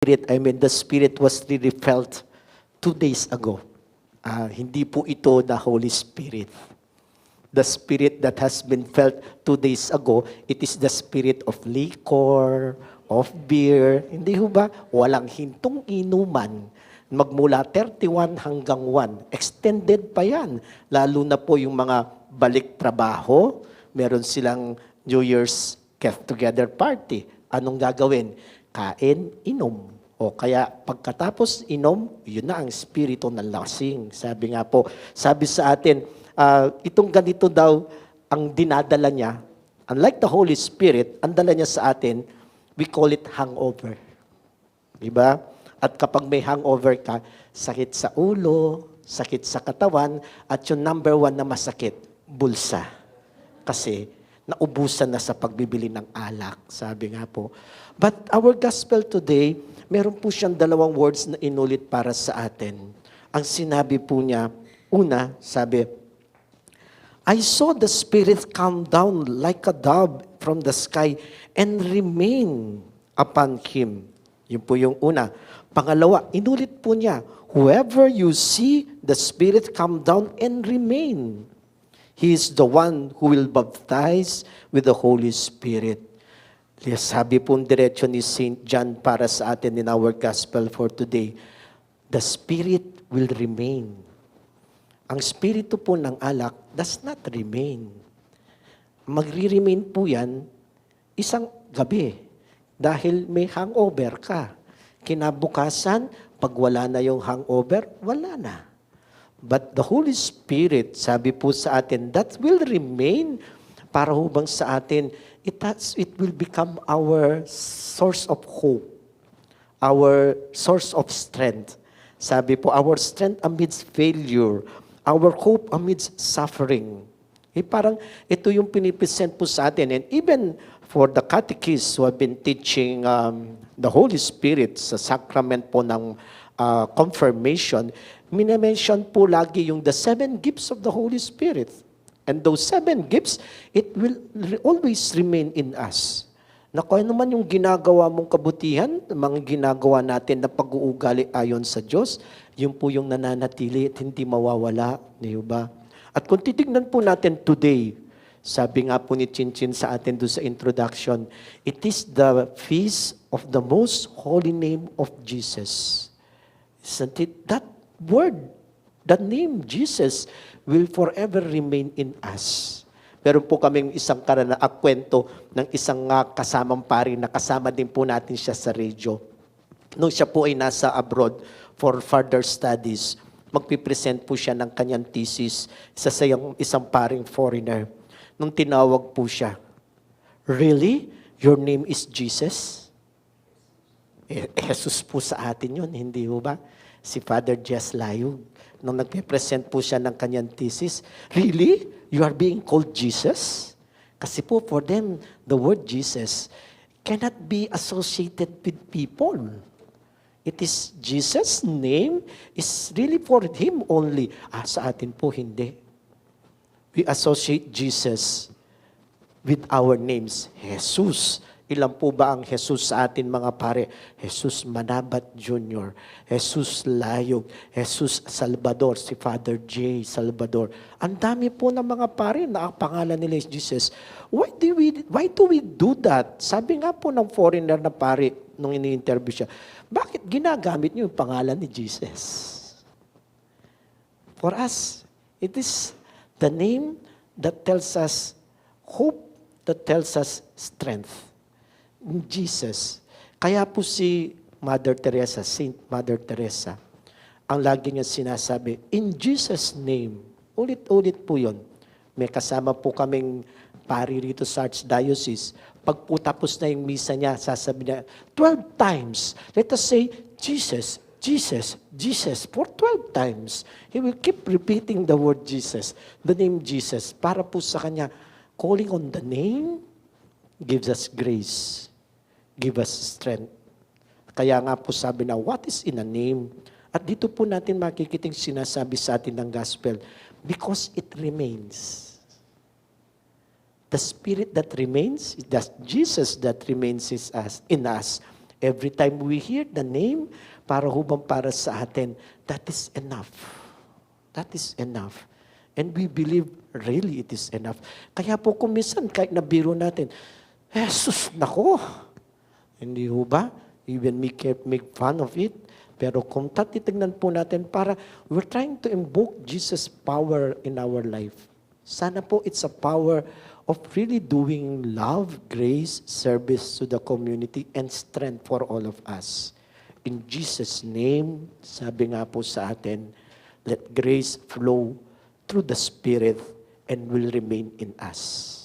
the Spirit was really felt 2 days ago. Hindi po ito the Holy Spirit. The Spirit that has been felt 2 days ago, it is the spirit of liquor, of beer. Hindi ho ba? Walang hintong inuman. Magmula 31 hanggang 1. Extended pa yan. Lalo na po yung mga balik trabaho. Meron silang New Year's get-together party. Anong gagawin? Kain, inom. O kaya pagkatapos inom, yun na ang spirito ng lasing. Sabi nga po, sabi sa atin, itong ganito daw ang dinadala niya. Unlike the Holy Spirit, ang dala niya sa atin, we call it hangover. Diba? At kapag may hangover ka, sakit sa ulo, sakit sa katawan, at yung number 1 na masakit, bulsa. Kasi naubusan na sa pagbibili ng alak, sabi nga po. But our gospel today, meron po siyang 2 words na inulit para sa atin. Ang sinabi po niya, una, sabi, I saw the Spirit come down like a dove from the sky and remain upon him. Yun po yung una. Pangalawa, inulit po niya, whoever you see the Spirit come down and remain, he is the one who will baptize with the Holy Spirit. Sabi po diretso ni St. John para sa atin in our gospel for today, the Spirit will remain. Ang spirito po ng alak does not remain. Magre-remain po yan isang gabi dahil may hangover ka. Kinabukasan, pag wala na yung hangover, wala na. But the Holy Spirit, sabi po sa atin, that will remain para hubang sa atin, it will become our source of hope, our source of strength. Sabi po, our strength amidst failure, our hope amidst suffering. Parang ito yung pinipresent po sa atin. And even for the catechists who have been teaching the Holy Spirit sa sacrament po ng confirmation, minimension po lagi yung the 7 gifts of the Holy Spirit. And those 7 gifts, it will always remain in us. Na kung ano man yung ginagawa mong kabutihan, mga ginagawa natin na pag-uugali ayon sa Diyos, yun po yung nananatili at hindi mawawala. Di ba? At kung titignan po natin today, sabi nga po ni Chinchin sa atin doon sa introduction, it is the feast of the most holy name of Jesus. Isn't it? That word, that name, Jesus, will forever remain in us. Meron po kaming isang kwento ng isang kasamang pari na kasama din po natin siya sa radyo. Nung siya po ay nasa abroad for further studies, magpipresent po siya ng kanyang thesis sa isang paring foreigner. Nung tinawag po siya, really? Your name is Jesus? Jesus po sa atin yun, hindi ho ba? Si Father Jess Layug. Nung nagpipresent po siya ng kanyang thesis, really? You are being called Jesus? Kasi po for them, the word Jesus cannot be associated with people. It is Jesus' name is really for Him only. Sa atin po hindi. We associate Jesus with our names. Jesus. Ilan po ba ang Jesus sa atin mga pare? Jesus Manabat Jr., Jesus Layog, Jesus Salvador, si Father J. Salvador. Ang dami po ng mga pare na ang pangalan nila is Jesus. Why do we do that? Sabi nga po ng foreigner na pare nung ini-interview siya, bakit ginagamit niyo yung pangalan ni Jesus? For us, it is the name that tells us hope, that tells us strength. Jesus. Kaya po si Mother Teresa, Saint Mother Teresa, ang lagi niya sinasabi, in Jesus' name, ulit-ulit po yun. May kasama po kaming pari rito sa Archdiocese. Pag po tapos na yung misa niya, sasabi niya, 12 times. Let us say, Jesus, Jesus, Jesus, for 12 times. He will keep repeating the word Jesus, the name Jesus, para po sa kanya, calling on the name gives us grace, give us strength. Kaya nga po sabi na, what is in a name? At dito po natin makikiting sinasabi sa atin ng gospel, because it remains. The Spirit that remains, that's Jesus that remains in us, Every time we hear the name, para hubang para sa atin, that is enough. That is enough. And we believe really it is enough. Kaya po kung minsan, kahit nabiro natin, Jesus, nako! Hindi ho ba? Even we can make fun of it. Pero kung tatitignan po natin, para we're trying to invoke Jesus' power in our life. Sana po it's a power of really doing love, grace, service to the community, and strength for all of us. In Jesus' name, sabi nga po sa atin, let grace flow through the Spirit and will remain in us.